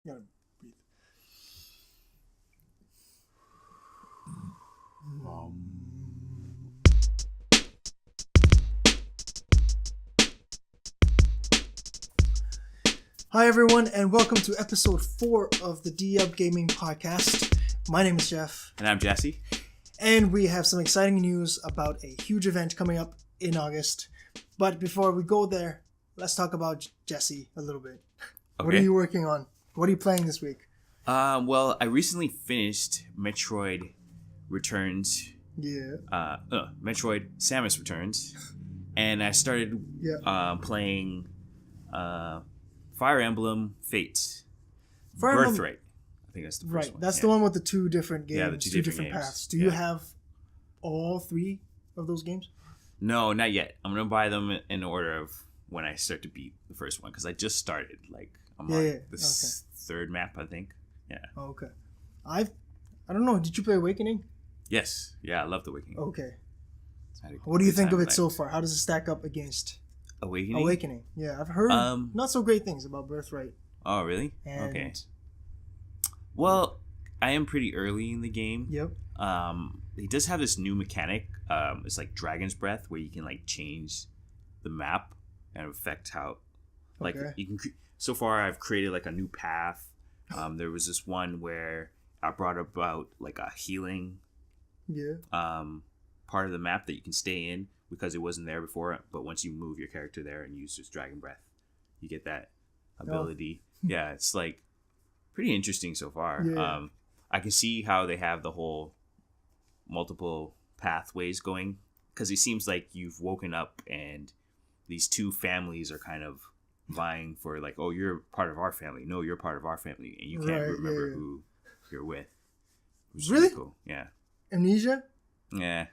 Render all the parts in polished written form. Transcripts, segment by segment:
You gotta breathe. Hi everyone, and welcome to episode 4 of the D-Up Gaming Podcast. My name is Jeff. And I'm Gyasi. And we have some exciting news about a huge event coming up in August. But before we go there, let's talk about Gyasi a little bit. Okay. What are you working on? What are you playing this week? Well, I recently finished Metroid Returns. Yeah. Metroid Samus Returns. And I started playing Fire Emblem Fates. Birthright. I think that's the first one. That's the one with the two different games. Yeah, the two different games. paths. Do you have all 3 of those games? No, not yet. I'm going to buy them in order of when I start to beat the first one. Because I just started. I'm on this third map, I think. Yeah. Oh, okay. I don't know. Did you play Awakening? Yes. Yeah, I love the Awakening. Okay. What do you think of it so far? How does it stack up against Awakening? Yeah, I've heard not so great things about Birthright. Oh, really? Okay. Well, I am pretty early in the game. Yep. It does have this new mechanic. It's like Dragon's Breath, where you can change the map and affect how, you can. So far, I've created a new path. There was this one where I brought about a healing. Yeah. Part of the map that you can stay in because it wasn't there before. But once you move your character there and use this Dragon Breath, you get that ability. Yeah, it's pretty interesting so far. Yeah. I can see how they have the whole multiple pathways going, because it seems like you've woken up and these two families are kind of vying for oh, you're part of our family. No, you're part of our family, and you can't remember who you're with. Which really? Is cool. Yeah. Amnesia? Yeah.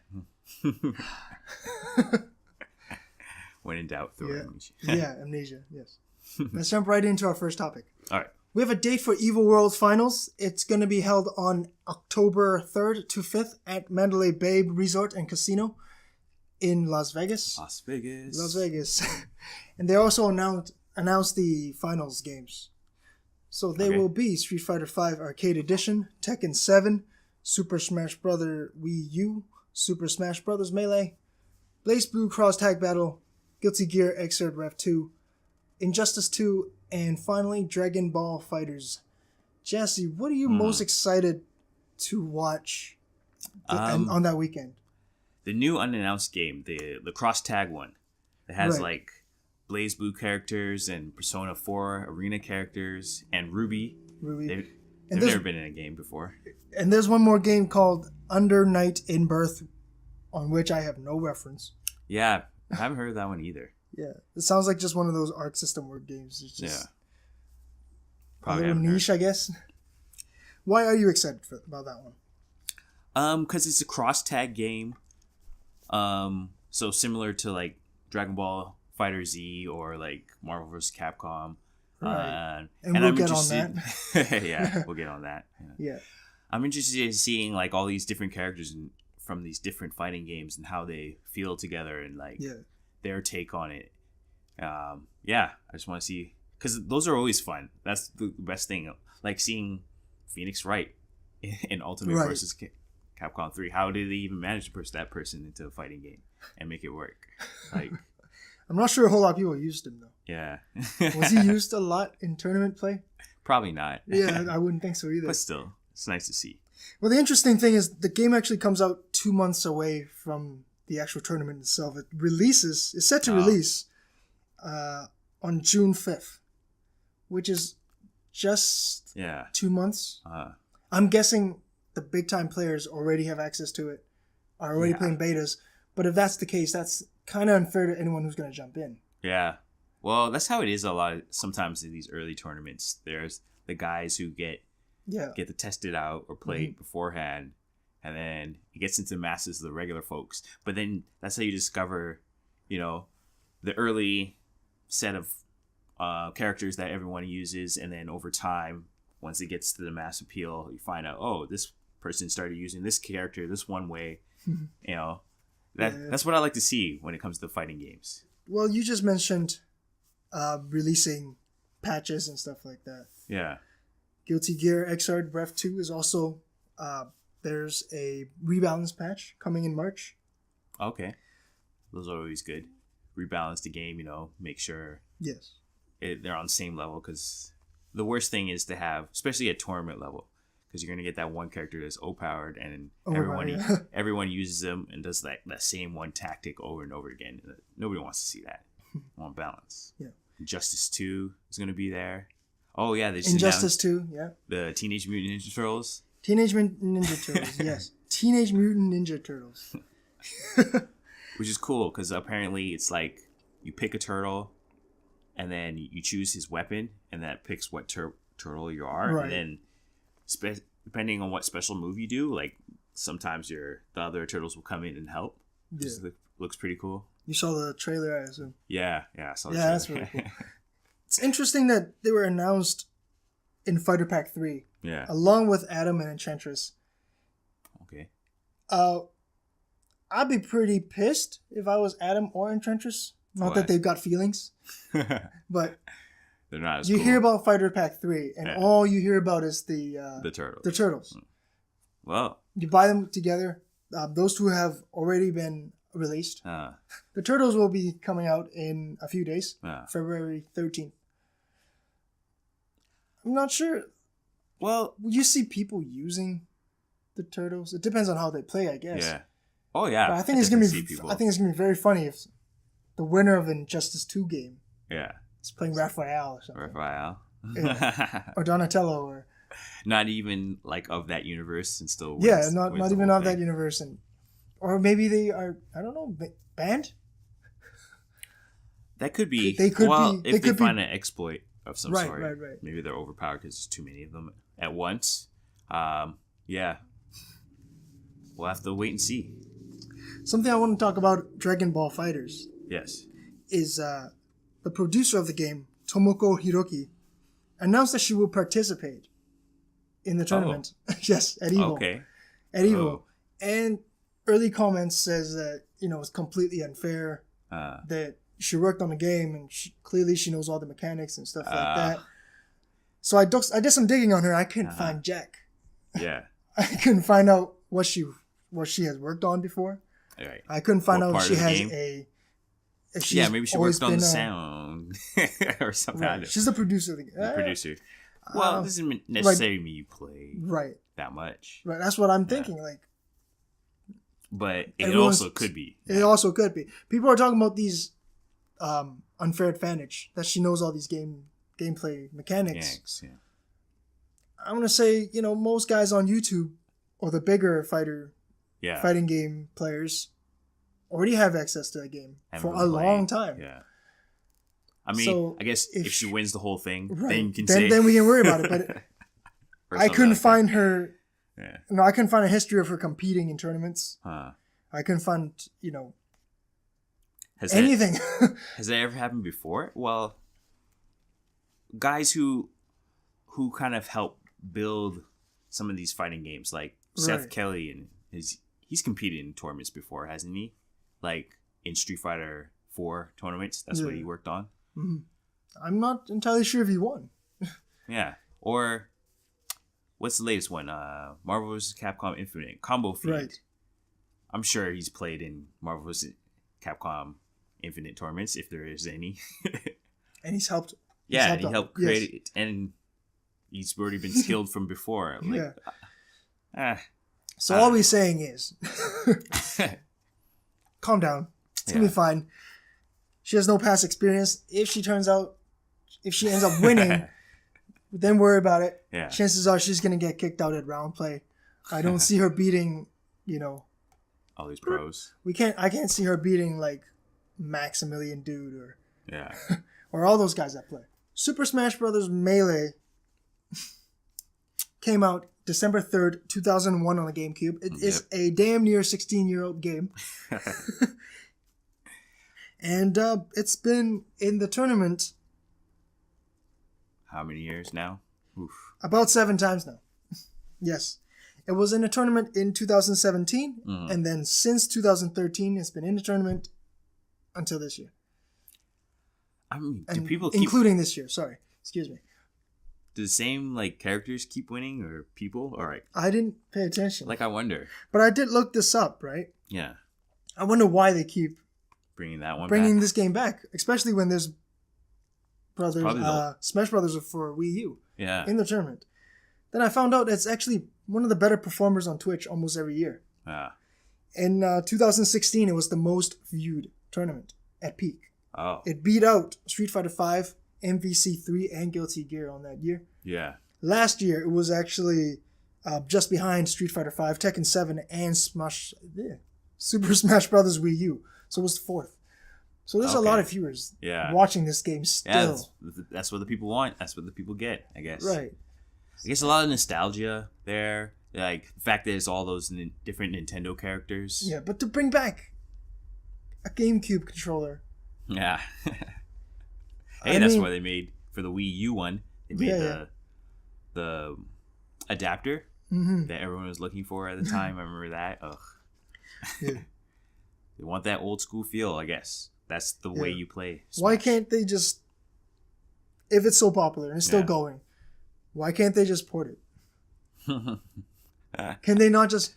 When in doubt, throw Amnesia. Yeah, Amnesia. Yes. Let's jump right into our first topic. All right. We have a date for EVO World Finals. It's going to be held on October 3rd to 5th at Mandalay Bay Resort and Casino in Las Vegas. Las Vegas. And they also announced the finals games. So they will be Street Fighter V Arcade Edition, Tekken 7, Super Smash Bros. Wii U, Super Smash Bros. Melee, BlazBlue Cross Tag Battle, Guilty Gear Xrd Rev 2, Injustice 2, and finally Dragon Ball FighterZ. Gyasi, what are you most excited to watch on that weekend? The new unannounced game, the Cross Tag one, that has BlazBlue characters and Persona 4 Arena characters and Ruby. They've never been in a game before. And there's one more game called Under Night in Birth, on which I have no reference. Yeah, I haven't heard of that one either. Yeah, it sounds like just one of those Arc System word games. It's just probably a little niche, I guess. Why are you excited about that one? Because it's a cross tag game. So similar to Dragon Ball FighterZ or Marvel vs. Capcom. Right. And we'll get on that. Yeah, we'll get on that. Yeah. I'm interested in seeing all these different characters from these different fighting games and how they feel together and their take on it. I just want to see, because those are always fun. That's the best thing. Seeing Phoenix Wright in Ultimate versus Capcom 3. How did they even manage to push that person into a fighting game and make it work? I'm not sure a whole lot of people used him though. Yeah. Was he used a lot in tournament play? Probably not. Yeah, I wouldn't think so either. But still, it's nice to see. Well, the interesting thing is the game actually comes out 2 months away from the actual tournament itself. It's set to release on June 5th, which is just 2 months. I'm guessing the big time players already have access to it, are already playing betas. But if that's the case, that's kind of unfair to anyone who's going to jump in. Yeah. Well, that's how it is sometimes in these early tournaments. There's the guys who get to test it out or play it beforehand, and then it gets into the masses of the regular folks. But then that's how you discover, the early set of characters that everyone uses, and then over time, once it gets to the mass appeal, you find out, oh, this person started using this character this one way. That's what I like to see when it comes to fighting games. Well, you just mentioned releasing patches and stuff like that. Yeah. Guilty Gear Xrd Breath 2 is also, there's a rebalance patch coming in March. Okay. Those are always good. Rebalance the game, make sure they're on the same level, because the worst thing is to have, especially at tournament level, because you're going to get that one character that's overpowered, and everyone uses them and does that same one tactic over and over again. Nobody wants to see that. On balance. Yeah. Injustice 2 is going to be there. Oh, yeah. Injustice 2, yeah. The Teenage Mutant Ninja Turtles. Teenage Mutant Ninja Turtles, yes. Teenage Mutant Ninja Turtles. Which is cool, because apparently it's like you pick a turtle, and then you choose his weapon, and that picks what turtle you are. Right. And then depending on what special move you do, like sometimes the other turtles will come in and help. Yeah. Looks pretty cool. You saw the trailer, I assume. Yeah, I saw the trailer. Yeah, that's really cool. It's interesting that they were announced in Fighter Pack 3. Yeah. Along with Adam and Enchantress. Okay. I'd be pretty pissed if I was Adam or Enchantress. Not that they've got feelings. But they're not as you cool. hear about Fighter Pack 3, and all you hear about is the turtles. The turtles. Well. You buy them together. Those two have already been released. The turtles will be coming out in a few days. February 13th. I'm not sure. Well, will you see people using the turtles? It depends on how they play, I guess. Yeah. Oh yeah. But I think it's gonna be very funny if the winner of Injustice 2 game. Yeah. Is playing Raphael or something. Raphael. Yeah. Or Donatello, or. Not even like of that universe, and still. Not even of that universe, and. Or maybe they are, I don't know, banned? That could be. They could be. If they find an exploit of some sort. Right. Maybe they're overpowered because there's too many of them at once. Yeah. We'll have to wait and see. Something I want to talk about, Dragon Ball FighterZ. Yes. Is the producer of the game, Tomoko Hiroki, announced that she will participate in the tournament. Yes, at EVO. Okay. At EVO. And early comments says that, it's completely unfair, that she worked on the game and clearly she knows all the mechanics and stuff like that. So I did some digging on her. I couldn't find jack. Yeah. I couldn't find out what she has worked on before. Right. I couldn't find out if she has maybe she worked on the sound or something. Right. She's the producer of the game. The producer. Well, this doesn't necessarily mean you play that much. Right. That's what I'm thinking. But it also could be. It also could be. People are talking about these unfair advantage, that she knows all these gameplay mechanics. Yeah. I'm going to say, most guys on YouTube or the bigger fighting game players already have access to that game for a long time. Yeah. I mean, I guess if she wins the whole thing, then you can then we can worry about it. But I couldn't find her. Yeah. No, I couldn't find a history of her competing in tournaments. I couldn't find, anything. Has that ever happened before? Well, guys who kind of help build some of these fighting games, like Seth Kelly, and he's competed in tournaments before, hasn't he? Like in Street Fighter 4 tournaments, that's what he worked on. Mm-hmm. I'm not entirely sure if he won. Yeah, or what's the latest one? Marvel vs. Capcom Infinite Combo Fiend. Right. I'm sure he's played in Marvel vs. Capcom Infinite tournaments, if there is any. And he's helped. He helped create it, and he's already been skilled from before. So all we're saying is, calm down. It's gonna be fine. She has no past experience. If she ends up winning, then worry about it. Yeah. Chances are she's gonna get kicked out at round play. I don't see her beating, all these pros. I can't see her beating like Maximilian Dude or Yeah. or all those guys that play. Super Smash Bros. Melee came out December 3rd, 2001 on the GameCube. It is a damn near 16-year-old game. And it's been in the tournament. How many years now? Oof. About 7 times now. Yes. It was in a tournament in 2017, and then since 2013, it's been in the tournament until this year. I mean, do people including this year? Sorry, excuse me. do the same like characters keep winning or people? All right. I didn't pay attention. Like I wonder. But I did look this up, right? Yeah. I wonder why they keep bringing that one bringing back. this game back, especially when there's Smash Brothers for Wii U in the tournament. Then I found out it's actually one of the better performers on Twitch almost every year. In 2016, it was the most viewed tournament at peak. Oh. It beat out Street Fighter V, MvCi 3, and Guilty Gear on that year. Yeah. Last year, it was actually just behind Street Fighter V, Tekken 7, and Super Smash Bros. Wii U. So it was fourth. So there's a lot of viewers watching this game still. Yeah, that's what the people want. That's what the people get, I guess. Right. I guess a lot of nostalgia there. Like, the fact that it's all those different Nintendo characters. Yeah, but to bring back a GameCube controller. Yeah. That's why they made, for the Wii U one, they made the adapter that everyone was looking for at the time. I remember that. Ugh. Yeah. They want that old school feel, I guess. That's the way you play Smash. Why can't they just, if it's so popular and it's still going, why can't they just port it? Can they not just,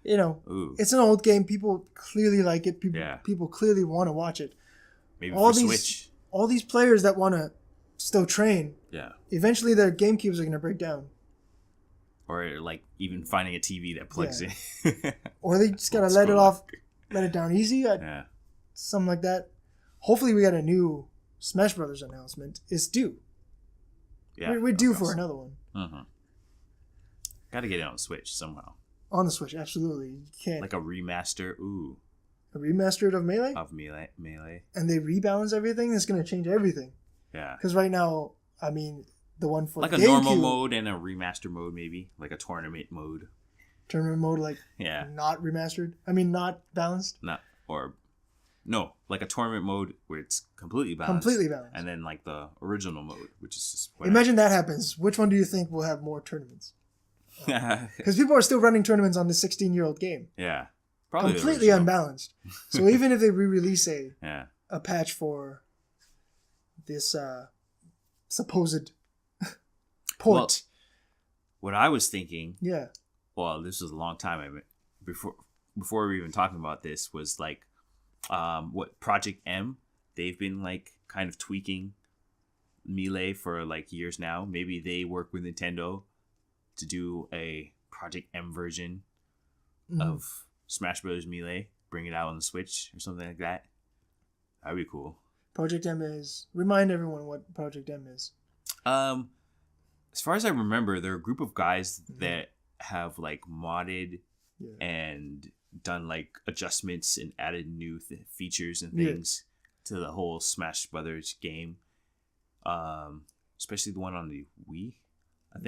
it's an old game. People clearly like it. People clearly want to watch it. Maybe for Switch. All these players that want to still train, eventually their GameCubes are going to break down. Or like even finding a TV that plugs in. Or they just got to let it down easy. Something like that. Hopefully we got a new Smash Brothers announcement. It's due. Yeah, we're due for another one. Got to get it on Switch somehow. On the Switch, absolutely. You can't. Like a remaster. Ooh. A remastered of Melee? Of Melee. And they rebalance everything? It's going to change everything. Yeah. Because right now, I mean, the one for like a normal mode and a remaster mode, maybe. Like a tournament mode. Tournament mode, like not remastered? I mean, not balanced? No, like a tournament mode where it's completely balanced. Completely balanced. And then like the original mode, which is just... Imagine that happens. Which one do you think will have more tournaments? Because people are still running tournaments on the 16-year-old game. Yeah. Probably completely unbalanced. So even if they re-release a patch for this supposed port. Well, what I was thinking... Well, this was a long time before we were even talking about this, was like what Project M, they've been like kind of tweaking Melee for like years now. Maybe they work with Nintendo to do a Project M version of Smash Bros. Melee, bring it out on the Switch or something like that. That'd be cool. Project M is... Remind everyone what Project M is. As far as I remember, they're a group of guys that have like modded and done like adjustments and added new features and things to the whole Smash Brothers game. Especially the one on the Wii, I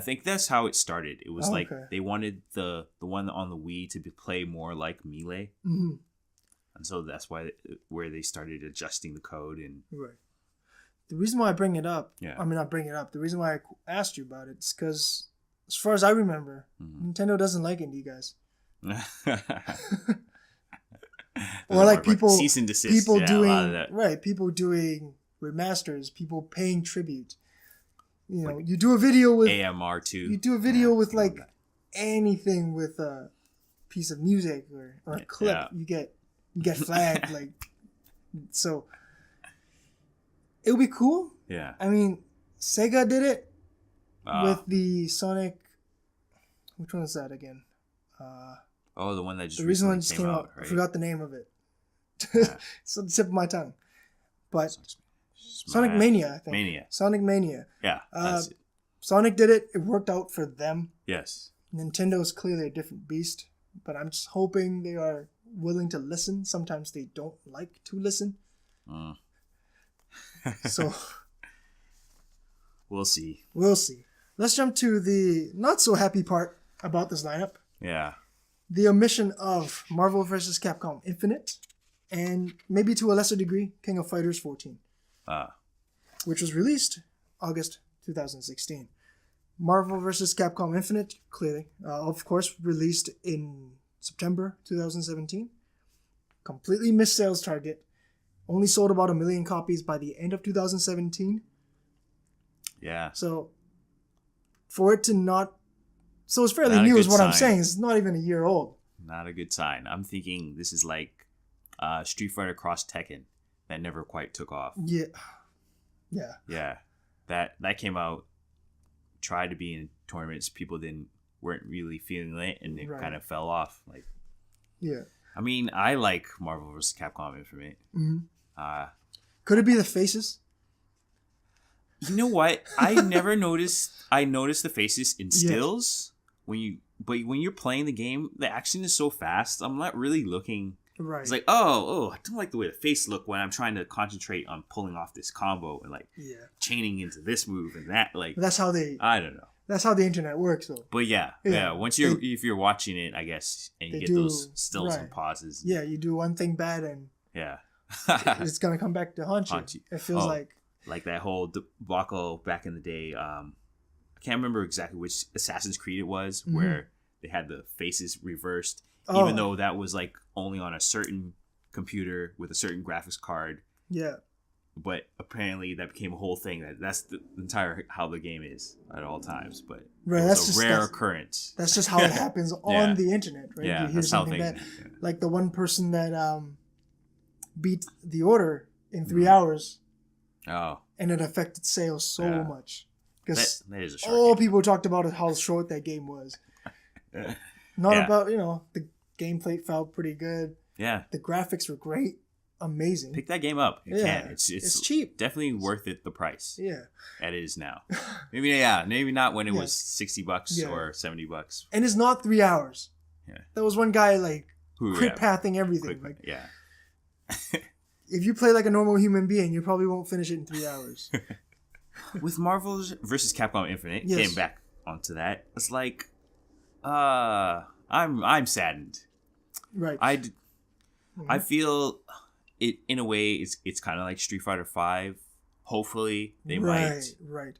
think that's how it started. It was they wanted the one on the Wii to play more like Melee. And so that's where they started adjusting the code. And the reason why I bring it up, the reason why I asked you about it is because as far as I remember, Nintendo doesn't like indie guys. Or like people cease and desist. People doing people doing remasters, people paying tribute. You do a video with AMR2. You do a video with like anything with a piece of music or a clip, you get flagged. Like, so it would be cool. Yeah. I mean, Sega did it with the Sonic. Which one is that again? The one that just the recent one just came out. Right? I forgot the name of it. It's on the tip of my tongue. But Sonic Mania, I think. Sonic Mania. Yeah. That's it. Sonic did it. It worked out for them. Yes. Nintendo is clearly a different beast, but I'm just hoping they are willing to listen. Sometimes they don't like to listen. So we'll see. Let's jump to the not so happy part about this lineup. Yeah. The omission of Marvel vs. Capcom Infinite, and maybe to a lesser degree, King of Fighters 14. Which was released August 2016. Marvel vs. Capcom Infinite, clearly, of course, released in September 2017. Completely missed sales target. Only sold about 1 million copies by the end of 2017. Yeah. So for it to not... So it's fairly Not a new is good what I'm sign. saying. It's not even a year old. Not a good sign. I'm thinking this is like Street Fighter Cross Tekken that never quite took off. Yeah. Yeah. Yeah. That came out, tried to be in tournaments, people weren't really feeling it, and it kind of fell off. Like, yeah. I mean, I like Marvel vs. Capcom Infinite. Mm-hmm. Could it be the faces? You know what? I never noticed. I noticed the faces in stills but when you're playing the game, the action is so fast. I'm not really looking. Right. It's like, oh, I don't like the way the face look when I'm trying to concentrate on pulling off this combo and like chaining into this move and that. Like, that's how they. I don't know. That's how the internet works, though. But yeah. Once if you're watching it, I guess, and you get those stills and pauses. Yeah, you do one thing bad and it's gonna come back to haunt you. It feels like that whole debacle back in the day. I can't remember exactly which Assassin's Creed it was, where they had the faces reversed, even though that was like only on a certain computer with a certain graphics card. Yeah. But apparently that became a whole thing. That's the entire how the game is at all times. But that's a rare occurrence. That's just how it happens on the internet, right? Yeah, you hear something that, like the one person that beat the order in 3 hours. Oh. And it affected sales so much. Because all people talked about is how short that game was. Not about, the gameplay felt pretty good. Yeah. The graphics were great. Amazing. Pick that game up. You can. It's cheap. Definitely worth it, the price. Yeah. That it is now. Maybe not when it was $60 or $70. And it's not 3 hours. Yeah. There was one guy crit pathing everything. If you play like a normal human being, you probably won't finish it in 3 hours. With Marvel vs. Capcom Infinite, getting back onto that, it's like, I'm saddened. Right. I feel it in a way. It's kind of like Street Fighter V. Hopefully they might. Right.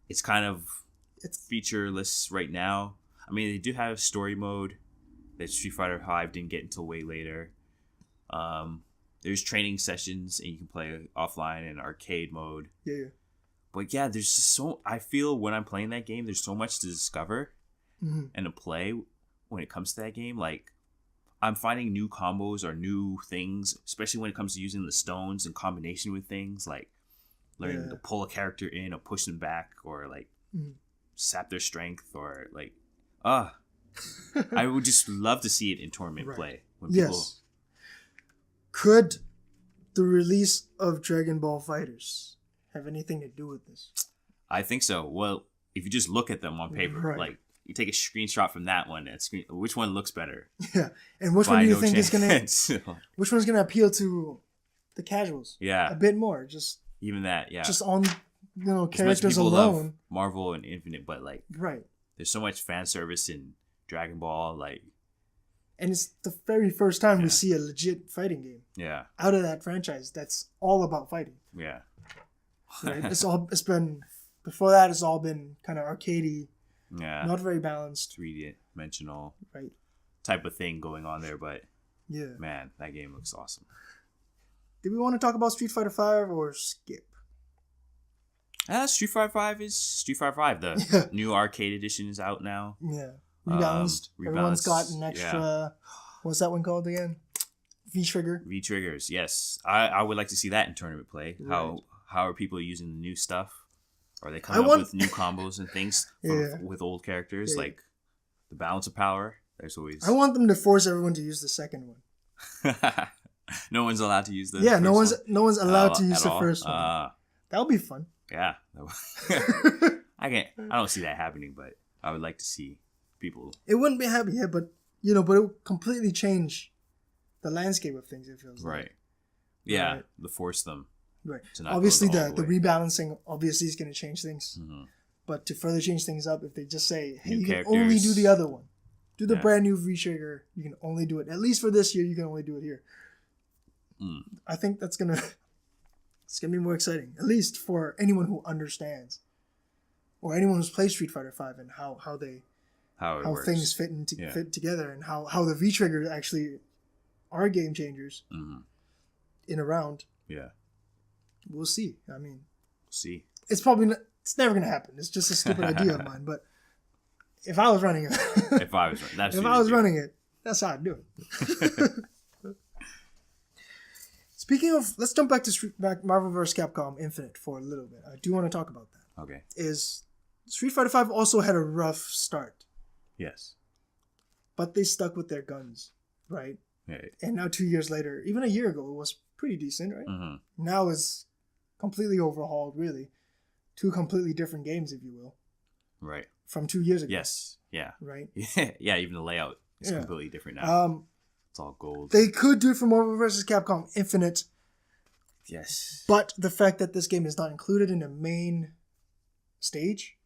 It's kind of featureless right now. I mean, they do have story mode that Street Fighter V didn't get until way later. There's training sessions and you can play offline in arcade mode. Yeah. But yeah, there's just I feel when I'm playing that game, there's so much to discover and to play when it comes to that game. Like, I'm finding new combos or new things, especially when it comes to using the stones in combination with things, like learning to pull a character in or push them back or like sap their strength or like, I would just love to see it in tournament play. When people... Could the release of Dragon Ball FighterZ have anything to do with this? I think so. Well, if you just look at them on paper, like you take a screenshot from that one, which one looks better? Yeah, and which one do you think is gonna? Which one's gonna appeal to the casuals? Yeah, a bit more. Just even that. Yeah, just on characters alone. Love Marvel and Infinite, but like there's so much fan service in Dragon Ball, like. And it's the very first time we see a legit fighting game. Yeah. Out of that franchise, that's all about fighting. Yeah. Right? It's been before that. It's all been kind of arcadey. Yeah. Not very balanced. 3-dimensional. Right. Type of thing going on there, but man, that game looks awesome. Do we want to talk about Street Fighter V or skip? Street Fighter V is Street Fighter V. The new arcade edition is out now. Yeah. Rebalanced. Everyone's got an extra. What's that one called again? V-trigger. V-triggers. Yes, I would like to see that in tournament play. Right. How are people using the new stuff? Are they coming up with new combos and things with old characters like the balance of power? There's always. I want them to force everyone to use the second one. No one's allowed to use the. Yeah, no one's allowed to use the first one. That would be fun. Yeah. I don't see that happening, but I would like to see. People. It wouldn't be happy, but it would completely change the landscape of things. It feels right. Yeah, to force them. Right. Obviously, the rebalancing obviously is going to change things, but to further change things up, if they just say, "Hey, you can only do the other one, do the brand new V-trigger. You can only do it at least for this year. You can only do it here." I think it's gonna be more exciting, at least for anyone who understands, or anyone who's played Street Fighter V and how things fit together and how the V-triggers actually are game changers in a round. Yeah. We'll see. I mean, see. It's never going to happen. It's just a stupid idea of mine, but If I was running it. If I was running it, that's how I'd do it. Speaking of, let's jump back to Marvel vs. Capcom Infinite for a little bit. I do want to talk about that. Okay. Is Street Fighter V also had a rough start. Yes. But they stuck with their guns, right? Right. And now 2 years later, even a year ago, it was pretty decent, right? Mm-hmm. Now it's completely overhauled, really. Two completely different games, if you will. Right. From 2 years ago. Yes. Yeah. Right? Yeah, even the layout is completely different now. It's all gold. They could do it for Marvel vs. Capcom Infinite. Yes. But the fact that this game is not included in the main stage.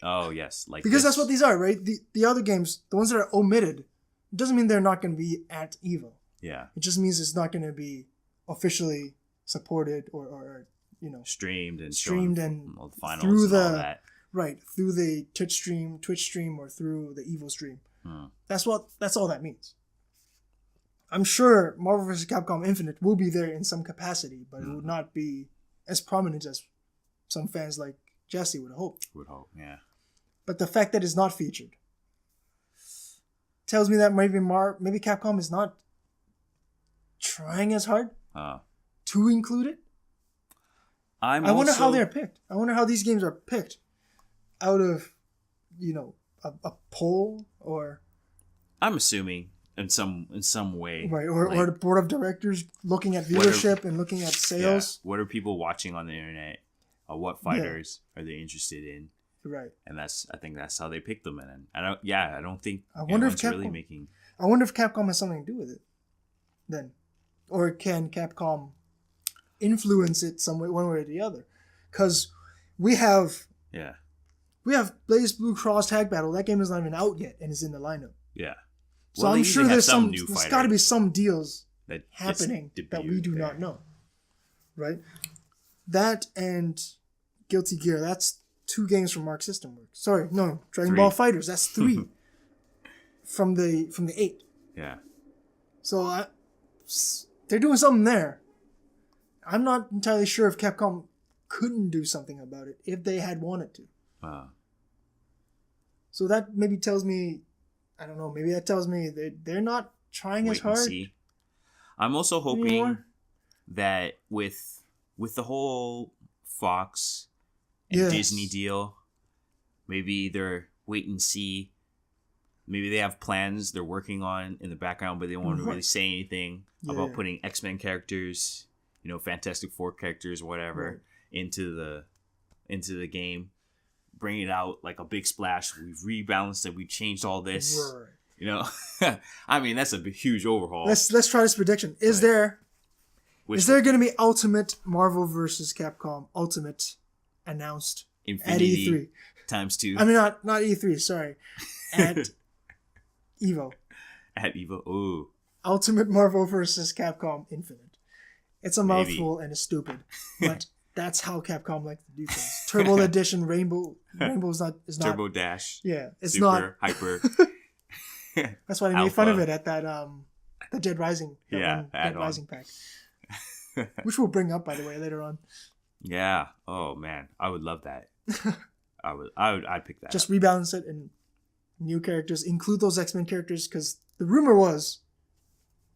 Oh, yes. Because that's what these are, right? The other games, the ones that are omitted, it doesn't mean they're not going to be at EVO. Yeah. It just means it's not going to be officially supported or streamed and all the finals through and all that. Right, through the Twitch stream, or through the EVO stream. That's all that means. I'm sure Marvel vs. Capcom Infinite will be there in some capacity, but it would not be as prominent as some fans like Gyasi would hope. Yeah. But the fact that it's not featured tells me that maybe Capcom is not trying as hard to include it. I wonder how they're picked. I wonder how these games are picked out of, a poll or. I'm assuming in some way, right? Or the board of directors looking at viewership and looking at sales. Yeah, what are people watching on the internet? What fighters are they interested in? Right. And I think that's how they pick them. And I don't think. I wonder if Capcom really making. I wonder if Capcom has something to do with it. Then, or can Capcom influence it some way, one way or the other? Because we have BlazBlue Cross Tag Battle. That game is not even out yet and is in the lineup. Yeah. So I'm sure there's got to be some deals that happening that we do not know, right? That and Guilty Gear. That's 2 games from Arc System Works. Sorry, no, Dragon Ball FighterZ. That's 3 from the 8. Yeah. So they're doing something there. I'm not entirely sure if Capcom couldn't do something about it if they had wanted to. So that maybe tells me, I don't know, maybe that tells me they're not trying as hard. See. I'm also hoping that with the whole Fox and Disney deal, maybe they're wait and see. Maybe they have plans they're working on in the background, but they won't really say anything about putting X-Men characters, Fantastic Four characters, whatever, into the game. Bring it out like a big splash. We've rebalanced it. We've changed all this. Right. I mean, that's a huge overhaul. Let's try this prediction. Is there going to be Ultimate Marvel vs. Capcom Ultimate announced Infinity at E3 ×2? I mean, not E3. Sorry, at EVO. At EVO. Ooh. Ultimate Marvel vs. Capcom Infinite. It's a mouthful and it's stupid, but that's how Capcom likes to do things. Turbo Edition, Rainbow is not Turbo Dash. Yeah, it's Super, not Hyper. That's why they made fun of it at that the Dead Rising. Dead Rising pack, which we'll bring up by the way later on. Yeah. Oh man, I would love that. I'd pick that. Just rebalance it and new characters, include those X-Men characters, because the rumor was,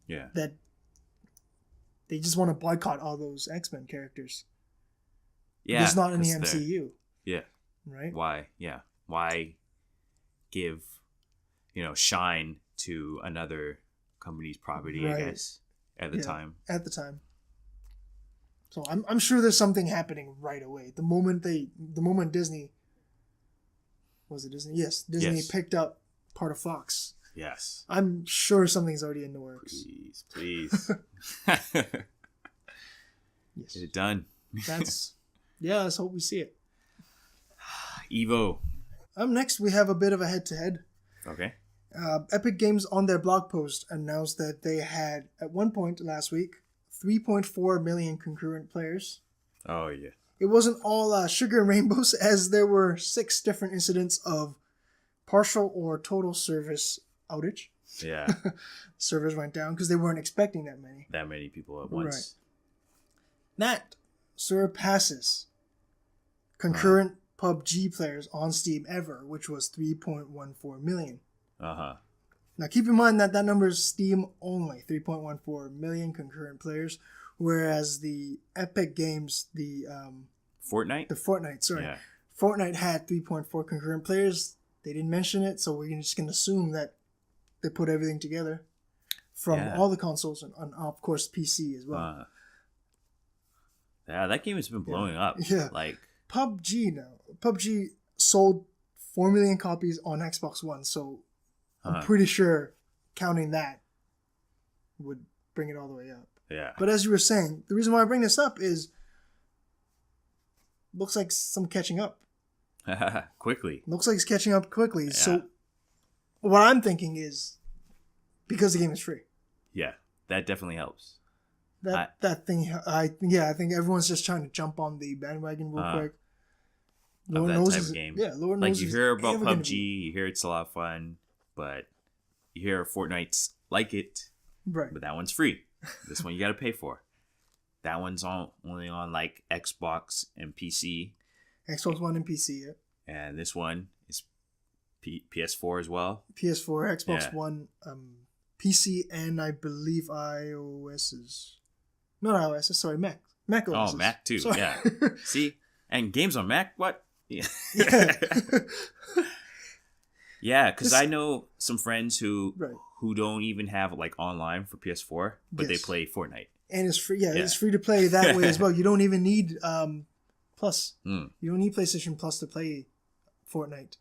that they just want to boycott all those X-Men characters. Yeah, it's not in the MCU. Yeah. Right. Why? Yeah. Why give, shine to another company's property? Right. I guess at the time. At the time. So I'm sure there's something happening right away. The moment Disney. Was it Disney? Yes, Disney picked up part of Fox. Yes. I'm sure something's already in the works. Please. Yes. Get it done. Let's hope we see it. EVO. Next, we have a bit of a head-to-head. Okay. Epic Games on their blog post announced that they had, at one point last week, 3.4 million concurrent players. Oh, yeah. It wasn't all sugar and rainbows, as there were 6 different incidents of partial or total service outage. Yeah. Servers went down because they weren't expecting that many. That many people at once. Right. That surpasses concurrent PUBG players on Steam ever, which was 3.14 million. Uh-huh. Now, keep in mind that number is Steam only, 3.14 million concurrent players, whereas the Epic Games, Fortnite? Fortnite had 3.4 concurrent players. They didn't mention it, so we're just going to assume that they put everything together from all the consoles and, of course, PC as well. Yeah, that game has been blowing up. Yeah. Like PUBG sold 4 million copies on Xbox One, so I'm pretty sure counting that would bring it all the way up. Yeah. But as you were saying, the reason why I bring this up is looks like some catching up. Quickly. Looks like it's catching up quickly. Yeah. So what I'm thinking is because the game is free. Yeah, that definitely helps. I think everyone's just trying to jump on the bandwagon real quick. Lord that knows type of game. Yeah, Lord knows. Like you hear about PUBG, you hear it's a lot of fun, but you hear Fortnite's like it. Right. But that one's free. This one you got to pay for. That one's only on like Xbox and PC. Xbox One and PC, yeah. And this one is PS4 as well. PS4, Xbox One, PC, and I believe not iOS, sorry, Mac. Mac OS. Oh, Mac too, sorry. Yeah. See? And games on Mac? What? Yeah. Yeah, because I know some friends who don't even have like online for PS4, but they play Fortnite. And it's free. Yeah, it's free to play that way as well. You don't even need Plus. You don't need PlayStation Plus to play Fortnite.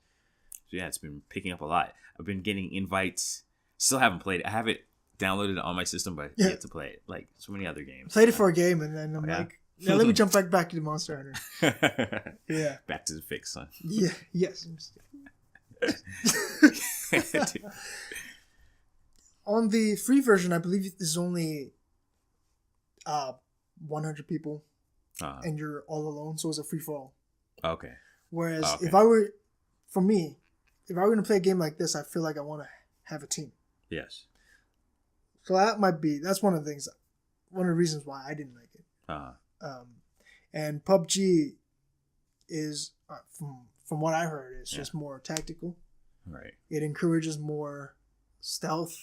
So yeah, it's been picking up a lot. I've been getting invites. Still haven't played it. I have it downloaded on my system, but yet to play it. Like so many other games. Played it for a game, and then I'm like, now let me jump back to Monster Hunter. Yeah. Back to the fix, son. Yeah. Yes. On the free version, I believe there's only 100 people, and you're all alone, so it's a free for all. Okay. Whereas if I were going to play a game like this, I feel like I want to have a team. Yes. So that's one of the reasons why I didn't like it. And PUBG is from what I heard, it's just more tactical. Right. It encourages more stealth.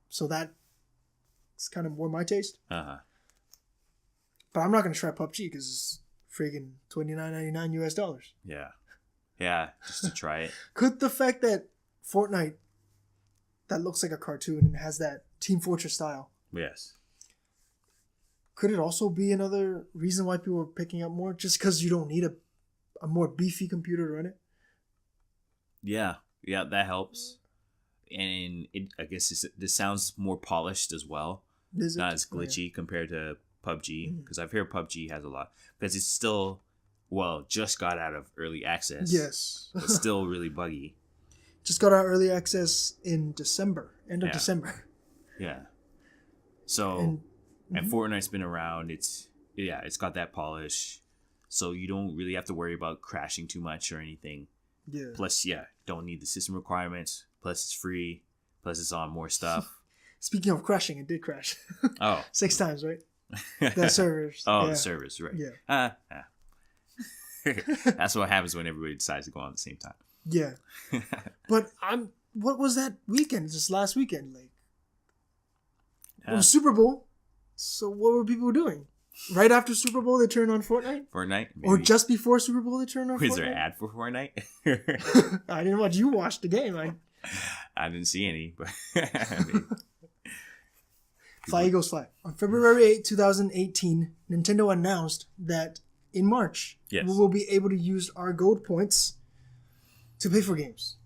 So that's kind of more my taste. But I'm not going to try PUBG because it's friggin' $29.99 US. Yeah. Yeah, just to try it. Could the fact that Fortnite, that looks like a cartoon and has that Team Fortress style. Yes. Could it also be another reason why people are picking up more? Just because you don't need a more beefy computer to run it? Yeah. Yeah, that helps. And I guess this sounds more polished as well. Not as glitchy compared to PUBG. Because I've heard PUBG has a lot. Because it's still, just got out of early access. Yes. But still really buggy. Just got out early access in December. End of December. Yeah. So, and Fortnite's been around. It's got that polish. So you don't really have to worry about crashing too much or anything. Yeah. Plus, don't need the system requirements. Plus, it's free. Plus, it's on more stuff. Speaking of crashing, it did crash. 6 times, right? The servers. The servers, right. Yeah. That's what happens when everybody decides to go on at the same time. Yeah. But what was that weekend? Just last weekend? It was Super Bowl. So what were people doing? Right after Super Bowl, they turned on Fortnite? Fortnite? Maybe. Or just before Super Bowl, they turned on Fortnite? Was there an ad for Fortnite? I didn't watch. You watched the game. I didn't see any. But Fly Eagles Fly. On February 8, 2018, Nintendo announced that in March, we will be able to use our gold points to pay for games.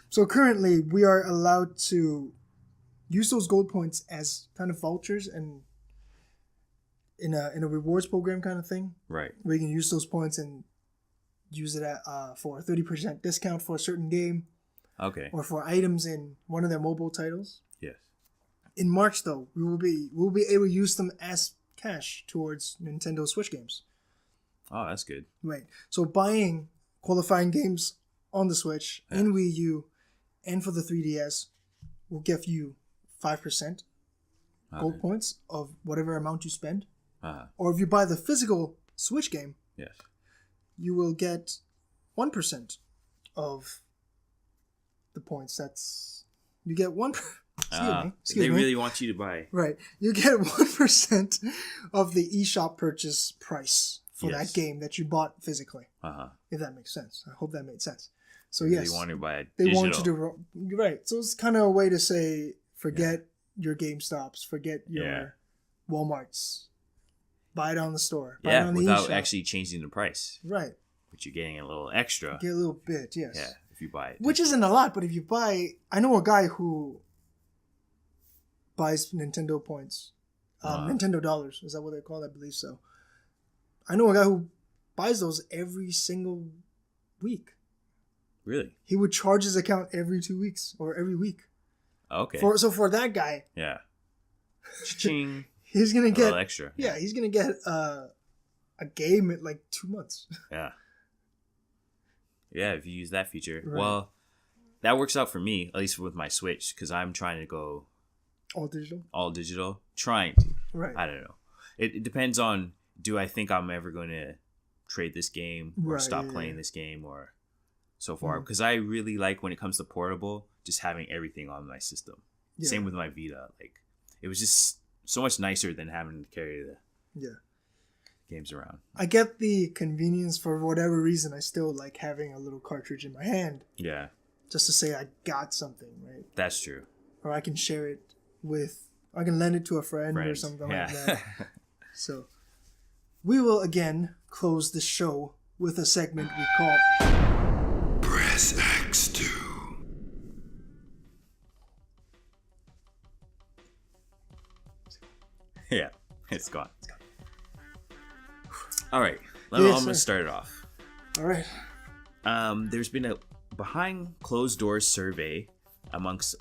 So currently, we are allowed to use those gold points as kind of vouchers and in a rewards program kind of thing. Right. Where you can use those points and use it for a 30% discount for a certain game. Okay. Or for items in one of their mobile titles. Yes. In March, though, we'll be able to use them as cash towards Nintendo Switch games. Oh, that's good. Right. So buying qualifying games on the Switch, in Wii U, and for the 3DS will give you 5% gold points of whatever amount you spend. Or if you buy the physical Switch game, you will get 1% of the points. That's you get 1. Excuse me. Really want you to buy. Right, you get 1% of the eShop purchase price for that game that you bought physically. If that makes sense, I hope that made sense. So yes, they want to buy. They want you to. Right, so it's kind of a way to say, forget your GameStops, forget your Walmarts. Buy it on the store. Buy it on the without eShop. actually changing the price. Right. But you're getting a little extra. Get a little bit, yes. Yeah, if you buy it. Which isn't a lot, but if you buy... I know a guy who buys Nintendo points. Nintendo dollars. Is that what they call it? I believe so. I know a guy who buys those every single week. Really? He would charge his account every 2 weeks or every week. Okay. So for that guy... Yeah. Ching. He's going to get... A little extra. Yeah, he's going to get a game in like 2 months. Yeah. Yeah, if you use that feature. Right. Well, that works out for me, at least with my Switch, because I'm trying to go... All digital? All digital. Trying to. Right. I don't know. It depends on, do I think I'm ever going to trade this game or stop playing this game or so far? Because I really like, when it comes to portable, just having everything on my system. Yeah. Same with my Vita. Like, it was just so much nicer than having to carry the games around. I get the convenience. For whatever reason, I still like having a little cartridge in my hand. Yeah. Just to say I got something, right? That's true. Or I can share it with... I can lend it to a friend or something like that. So, we will again close the show with a segment we call... Press X2. Yeah, it's gone. All right, I'm going to start it off. All right. There's been a behind closed doors survey amongst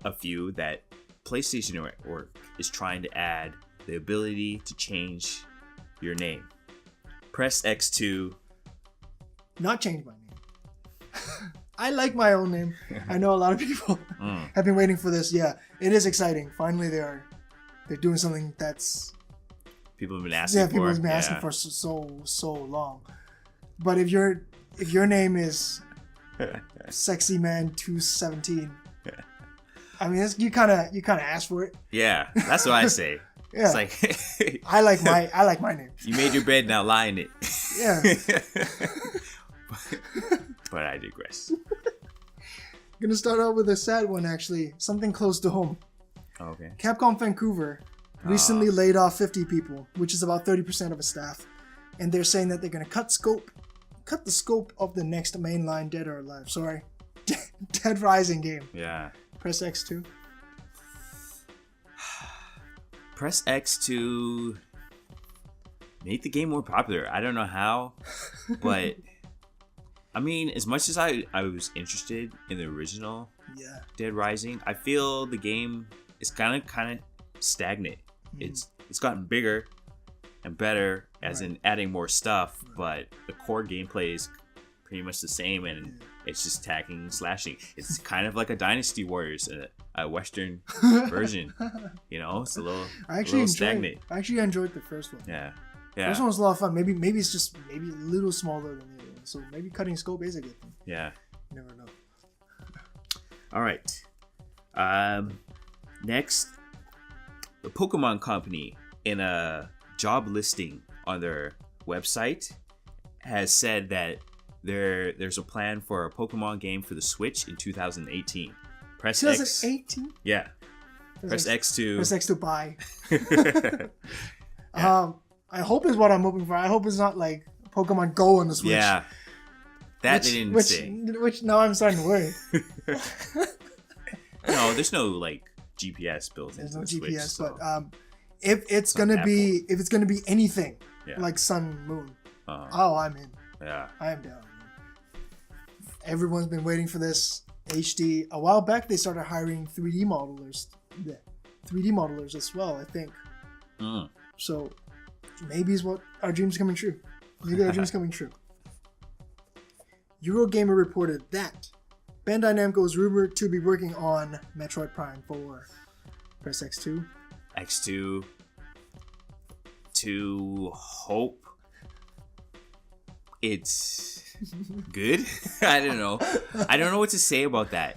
a few that PlayStation Network is trying to add the ability to change your name. Press X2. Not change my name. I like my own name. I know a lot of people have been waiting for this. Yeah, it is exciting. Finally, they're doing something that's... People have been asking for. Yeah, people have been asking for so long. But if your name is Sexy Man 217, I mean, you kind of asked for it. Yeah, that's what I say. Yeah. It's like I like my name. You made your bed, now lie in it. Yeah. But I digress. Gonna start out with a sad one, actually. Something close to home. Okay. Capcom Vancouver recently laid off 50 people, which is about 30% of its staff, and they're saying that they're gonna cut the scope of the next mainline Dead or Alive. Sorry, Dead Rising game. Yeah. Press X2. Press X to make the game more popular. I don't know how, but I mean, as much as I was interested in the original Dead Rising, I feel the game is kind of stagnant. It's gotten bigger and better, as in adding more stuff, but the core gameplay is pretty much the same, and it's just attacking, slashing. It's kind of like a Dynasty Warriors, a Western version. You know, it's a little stagnant. I actually enjoyed the first one. Yeah. First one was a lot of fun. Maybe it's just a little smaller than the other one. So maybe cutting scope is a good thing. Yeah. You never know. All right. Next, the Pokemon Company, in a job listing on their website, has said that there's a plan for a Pokemon game for the Switch in 2018. Press 2018? X. Yeah. Press X to... Press X to buy. I hope is what I'm hoping for. I hope it's not like Pokemon Go on the Switch. Yeah. They didn't say. Which now I'm starting to worry. No, there's no like GPS built into the Switch. There's no GPS, but if it's gonna be anything like Sun Moon, I'm in. Yeah. I am down. Everyone's been waiting for this HD. A while back, they started hiring 3D modelers. Yeah, 3D modelers as well, I think. So maybe it's what our dreams coming true. Maybe our dreams coming true. Eurogamer reported that Bandai Namco is rumored to be working on Metroid Prime 4. Press X2. X2 to hope It's good. I don't know. I don't know what to say about that.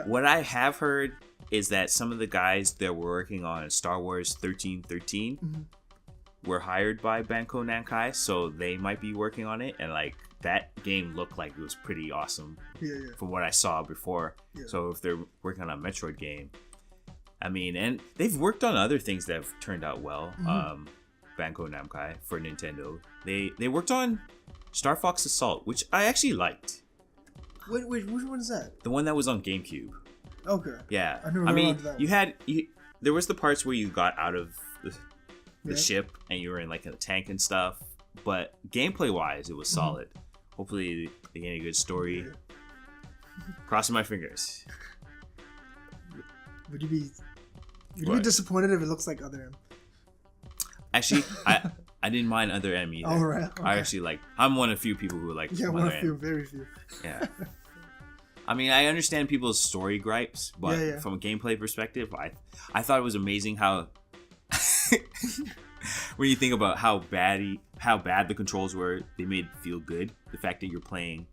What I have heard is that some of the guys that were working on Star Wars 1313 were hired by Banco Namco, so they might be working on it, and like that game looked like it was pretty awesome from what I saw before. So if they're working on a Metroid game, I mean, and they've worked on other things that have turned out well. Banco Namco for Nintendo, they worked on Star Fox Assault, which I actually liked. Wait, which one is that? The one that was on GameCube. Okay. Yeah. I mean, there was the parts where you got out of the ship and you were in like a tank and stuff, but gameplay wise, it was solid. Hopefully they get a good story. Crossing my fingers. Would you be disappointed if it looks like Other M? Actually, I didn't mind Other M either. All right. Okay. I actually I'm one of the few people who like one Other of few, M. very few. Yeah. I mean, I understand people's story gripes, but from a gameplay perspective, I thought it was amazing how when you think about how bad the controls were, they made it feel good. The fact that you're playing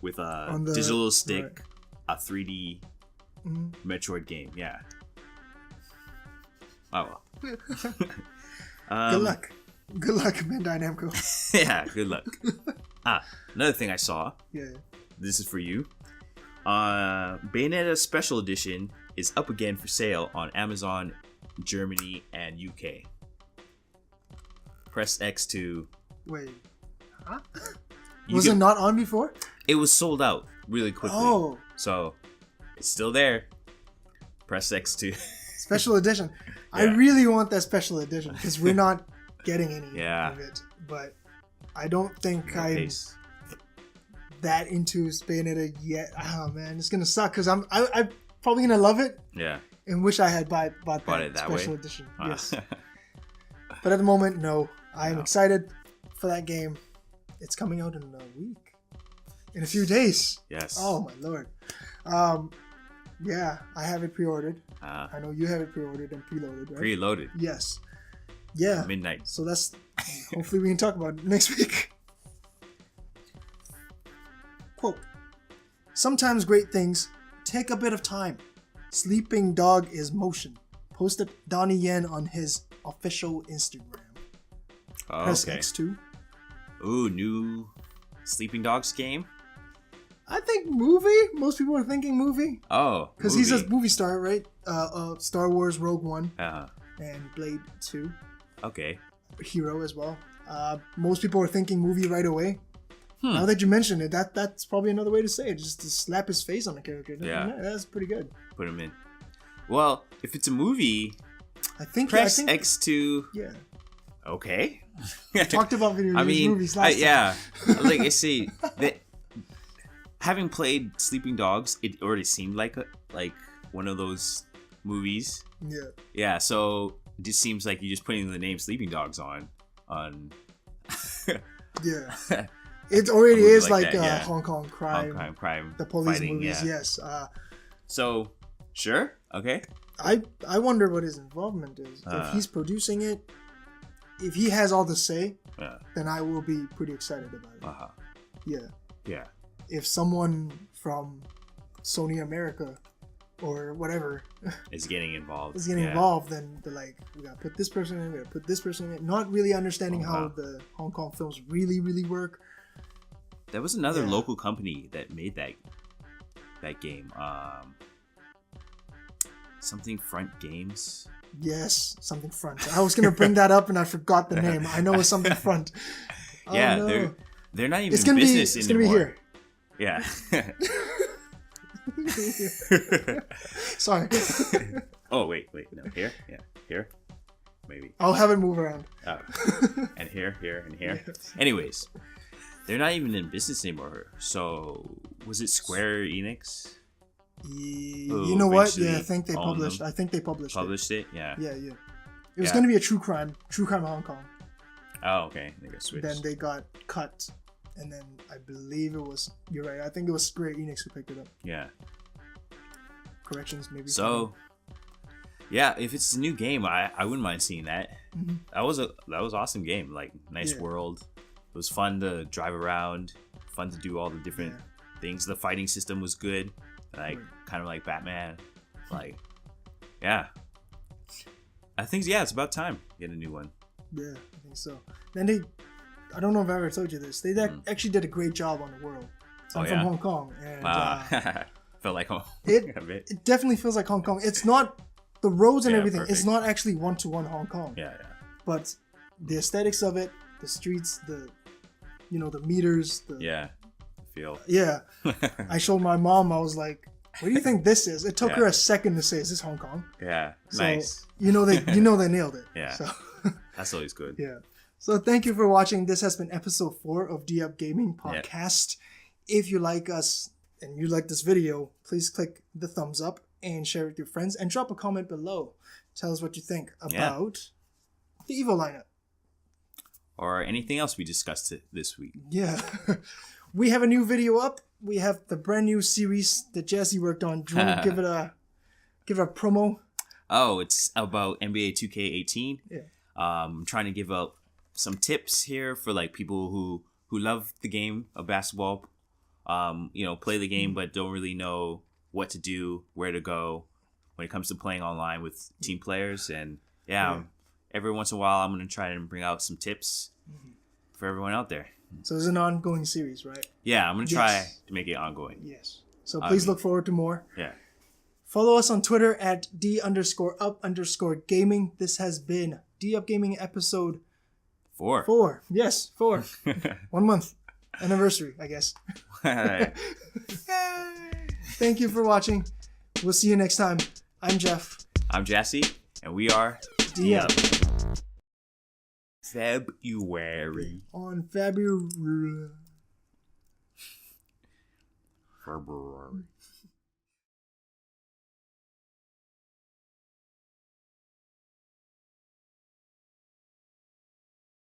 with a digital stick, a 3D Metroid game, Oh well. Good luck, Bandai Namco. Yeah, good luck. Another thing I saw. Yeah. This is for you. Bayonetta Special Edition is up again for sale on Amazon, Germany, and UK. Press X to... Wait. Huh? Was it not on before? It was sold out really quickly. Oh. So, it's still there. Press X to... Special edition. I really want that special edition because we're not getting any of it. But I don't think I'm that into Bayonetta yet. Oh man, it's gonna suck because I'm probably gonna love it. Yeah. And wish I had bought that special edition. Yes. But at the moment, no. I'm excited for that game. It's coming out in a week. In a few days. Yes. Oh my lord. Yeah, I have it pre-ordered. I know you have it pre-ordered and preloaded, right? Preloaded. Yes. Yeah. Midnight. So that's... hopefully we can talk about it next week. Quote. Sometimes great things take a bit of time. Sleeping Dog is motion. Posted Donnie Yen on his official Instagram. Oh, Press okay. X2. Ooh, new Sleeping Dogs game? I think movie. Most people are thinking movie. Oh, because he's a movie star, right? Star Wars Rogue One and Blade 2. Okay. Hero as well. Most people are thinking movie right away. Now that you mention it, that's probably another way to say it. Just to slap his face on the character. Yeah, that's pretty good. Put him in. Well, if it's a movie, I think press X2. Yeah. Okay. Talked about movies last time. Like I say, having played Sleeping Dogs, it already seemed like one of those movies. Yeah. Yeah. So it just seems like you're just putting the name Sleeping Dogs on. Yeah. It already is like that, Hong Kong crime. The police fighting, movies. Yes. So sure. Okay. I wonder what his involvement is. If he's producing it, if he has all the say, then I will be pretty excited about it. Yeah. If someone from Sony America or whatever is getting involved, then they're like, we gotta put this person in, we gotta put this person in. Not really understanding how the Hong Kong films really, really work. There was another local company that made that game. Something Front Games. Yes, something Front. I was gonna bring that up and I forgot the name. I know it's something Front. Yeah, no. they're not even in business anymore. It's gonna be here. Sorry. Oh wait, no, here, maybe. I'll have it move around. Oh. And here, and here. Yes. Anyways, they're not even in business anymore. So was it Square Enix? You know what? Yeah, I think they published. Published it. Yeah. It was going to be a true crime Hong Kong. Oh, okay. They got switched. Then they got cut, and then I believe it was. You're right. I think it was Square Enix who picked it up. Yeah. Corrections, maybe. So, yeah, if it's a new game, I wouldn't mind seeing that. Mm-hmm. That was awesome game. Like nice world, was fun to drive around, fun to do all the different things. The fighting system was good, like kind of like Batman. Like, yeah. I think it's about time to get a new one. Yeah, I think so. Then I don't know if I ever told you this. They actually did a great job on the world. So I'm from Hong Kong, and felt like home. It definitely feels like Hong Kong. It's not the roads and everything. Perfect. It's not actually one-to-one Hong Kong. Yeah. But the aesthetics of it, the streets, the meters, feel. Yeah. I showed my mom. I was like, "What do you think this is?" It took her a second to say, "Is this Hong Kong?" Yeah. So, nice. They nailed it. Yeah. So. That's always good. Yeah. So thank you for watching. This has been episode 4 of D-Up Gaming Podcast. If you like us and you like this video, please click the thumbs up and share it with your friends and drop a comment below. Tell us what you think about the EVO lineup. Or anything else we discussed this week. Yeah. We have a new video up. We have the brand new series that Gyasi worked on. Do you want to give it a promo? Oh, it's about NBA 2K18. Yeah. I'm trying to give out some tips here for like people who love the game of basketball, play the game but don't really know what to do, where to go when it comes to playing online with team players. And every once in a while I'm going to try and bring out some tips for everyone out there. So it's an ongoing series, right? Yeah, I'm going to try to make it ongoing. Yes. So please look forward to more. Yeah. Follow us on Twitter at D_up_gaming. This has been D-Up Gaming episode 4. 4. Yes, 4. 1 month. Anniversary, I guess. Thank you for watching. We'll see you next time. I'm Jeff. I'm Gyasi, and we are D-Up. February. On February.